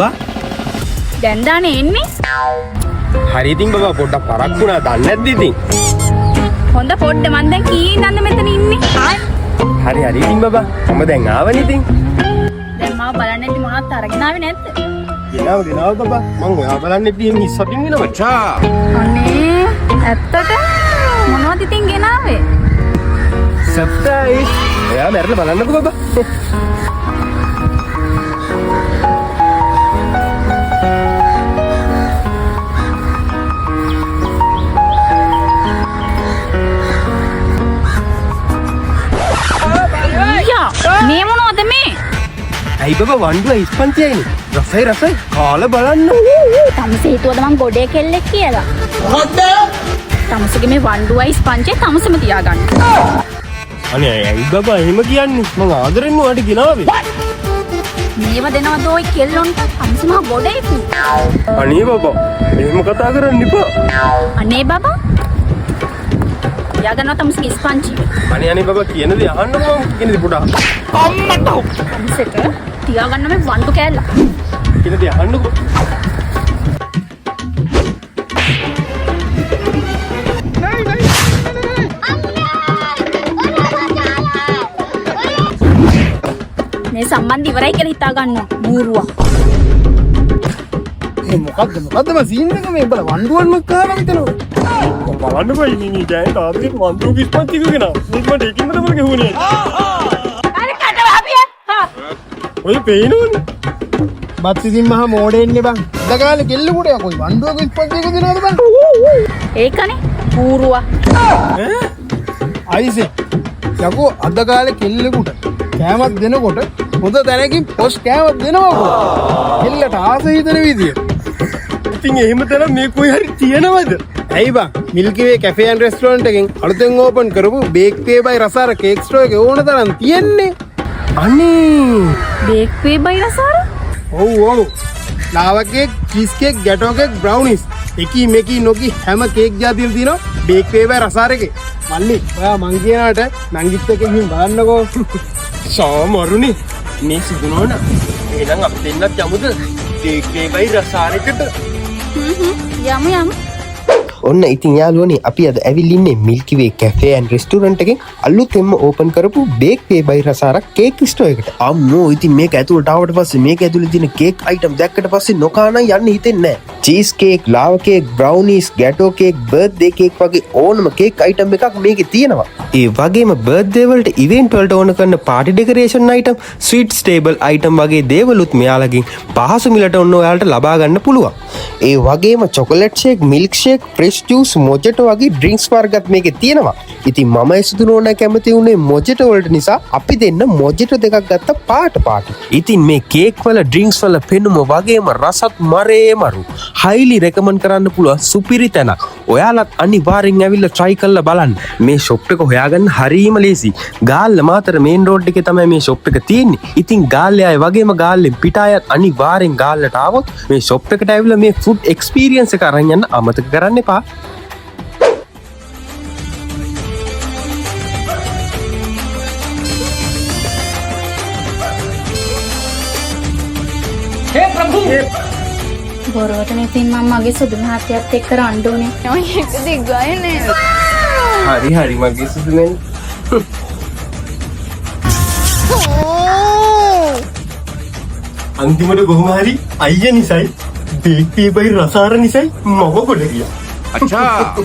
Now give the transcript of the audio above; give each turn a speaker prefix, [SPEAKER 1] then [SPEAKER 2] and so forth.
[SPEAKER 1] බබා
[SPEAKER 2] දැන් දානේ එන්නේ.
[SPEAKER 1] හරි ඉතින් බබා පොඩ්ඩක් පරක් වුණා දන්නේ නැද්ද ඉතින්
[SPEAKER 2] හොඳ පොඩ්ඩ මන් දැන් කීයෙන් යන්න මෙතන ඉන්නේ.
[SPEAKER 1] හරි ඉතින් බබා මම දැන් ආවනේ ඉතින්
[SPEAKER 2] දැන් මාව බලන්න ඇති මොනවත් අරගෙන ආවේ නැද්ද?
[SPEAKER 1] ගෙනාව බබා මං ඔයා බලන්න ඉතින් ඉස්සටින් වෙනවා මචා
[SPEAKER 2] අනේ ඇත්තට මොනවද ඉතින් ගෙනාවේ?
[SPEAKER 1] සර්ප්‍රයිස් ඔයා මැරලා බලන්නකෝ බබා
[SPEAKER 2] මේ මොනවද මේ?
[SPEAKER 1] ඇයි බබා වණ්ඩුව ඉස්පන්තියයිනේ රසයි කාලා බලන්න
[SPEAKER 2] තමස හිතුවද මං ගොඩේ කෙල්ලෙක් කියලා? මොකද්ද? තමසගේ මේ වණ්ඩුවයි ස්පංජේ තමසම තියාගන්න.
[SPEAKER 1] අනේ ඇයි බබා එහෙම කියන්නේ මං ආදරෙන් ඔයාලට ගෙනාවේ.
[SPEAKER 2] මේව දෙනවද ඔය කෙල්ලොන්ට? තමස මහ ගොඩේ පු.
[SPEAKER 1] අනේ බබා එහෙම කතා කරන්න එපා.
[SPEAKER 2] අනේ බබා තියාගන්න තමසගේ ස්පංජි.
[SPEAKER 1] අනේ බබා කියන දේ අහන්නකෝ කියන දේ පොඩ්ඩක්. අම්මට
[SPEAKER 2] තමසට තියාගන්න මේ වණ්ඩු කෑල්ල.
[SPEAKER 1] කියන දේ අහන්නකෝ. මේ සම්බන්ධ ඉවරයි කියලා හිතා ගන්නවා බූරුවා. මොකද්ද මම සීන් එක මේ බල වණ්ඩුවන්ම කාලා විතනවා. බලන්න බයි මිනි දැන් තාත්තේ වණ්ඩුව කිස්පත් තිකගෙන මේක මට එකින්ම තමයි ගෙහුනේ.
[SPEAKER 2] අර කට වහපිය. හා.
[SPEAKER 1] ඔය පේනෝනේ.
[SPEAKER 3] බත් ඉතින් මහා මෝඩෙන්නේ බං. අදකාලේ කෙල්ලෙකුට යකෝ වණ්ඩුවක ඉස්පත් එක දෙනවද බං?
[SPEAKER 2] ඒකනේ බූරුවා.
[SPEAKER 3] අයිසේ යකෝ අදකාලේ කෙල්ලෙකුට කෑමක් දෙනකොට හොඳ තැනකින් පොස් කෑමක් දෙනවකෝ. කෙල්ලට ආස හිතෙන විදියට.
[SPEAKER 1] ඉතින් එහෙම තරම් මේ කොයි හරි තියනවද?
[SPEAKER 3] ඇයි බං මිල්කි වේ කැෆේ ඇන්ඩ් රෙස්ටෝරන්ට් එකෙන් අලුතෙන් ඕපන් කරපු බේක් වේ බයි රසාර කේක් ස්ටෝර් එකේ ඕන තරම් තියෙන්නේ.
[SPEAKER 1] අනේ
[SPEAKER 2] බේක් වේ බයි රසාර?
[SPEAKER 3] ඔව් lava cake cheese cake gateau cake brownies එකී මේකී නොකී හැම කේක් જાතියම තියෙනවා බේක් වේ බයි රසාර එකේ. මල්ලි ඔයා මං කියනකට මංගිත් එකෙන් ගිහින් බලන්නකෝ.
[SPEAKER 1] සාමරුනේ මේ සිදුනෝන එහෙනම් අපි දෙන්නත් යමුද බේක් වේ බයි රසාරයකට.
[SPEAKER 2] යමු.
[SPEAKER 1] ඔන්න ඉතින් යාළුවනේ අපි අද ඇවිල්ලා ඉන්නේ මිල්කි වේ කැෆේ ඇන්ඩ් රෙස්ටෝරන්ට් එකෙන් අලුතෙන්ම ඕපන් කරපු බේක් වේ බයි රසාරක් කේක් ස්ටෝර් එකට. අම්මෝ ඉතින් මේක ඇතුළට ආවට පස්සේ මේක ඇතුළේ තියෙන කේක් අයිටම් දැක්කට පස්සේ නොකානම් යන්න හිතෙන්නේ නැහැ. Cheese cake, lava cake, brownies, gateau cake, birthday cake වගේ ඕනම කේක් අයිටම් එකක් මේකේ තියෙනවා. ඒ වගේම බර්ත්ඩේ වලට ඉවෙන්ට් වලට ඕන කරන party decoration item, sweet stable item වගේ දේවලුත් මෙයාලගෙන් පහසු මිලට ඔන්න ඔයාලට ලබා ගන්න පුළුවන්. ඒ වගේම chocolate shake, milk shake, fresh juice, mojito වගේ ඩ්‍රින්ක්ස් වර්ගත් මේකේ තියෙනවා. ඉතින් මම එසුදුනෝන කැමති උනේ මොජෙටෝ වලට නිසා අපි දෙන්න මොජෙටෝ දෙකක් ගත්ත පාට. ඉතින් මේ කේක් වල ඩ්‍රින්ක්ස් වල පෙනුම වගේම රසත් මරේමරු. highly recommend කරන්න පුළුවන් සුපිරි තැනක්. ඔයාලත් අනිවාර්යෙන් ඇවිල්ලා try කරලා බලන්න. මේ shop එක හොයාගන්න හරියම ලේසි. ගාල්ල මාතර main road එකේ තමයි මේ shop එක තියෙන්නේ. ඉතින් ගාල්ලේ අය වගේම ගාල්ලෙන් පිට අයත් අනිවාර්යෙන් ගාල්ලට ආවොත් මේ shop එකට ඇවිල්ලා මේ food experience එක අරන් යන්න අමතක කරන්න එපා.
[SPEAKER 2] බොරුවට මේ ඉතින් මම මගේ සුදු මහත්තයත් එක්ක රණ්ඩු උනේ. ඔය එක දිගයි නේද?
[SPEAKER 1] හරි මගේ සුදුනේ. අන්තිමට කොහොම හරි අයියා නිසයි බේක් වේ බයි රසාර නිසයි මම ගොඩ ගියා. අච්චා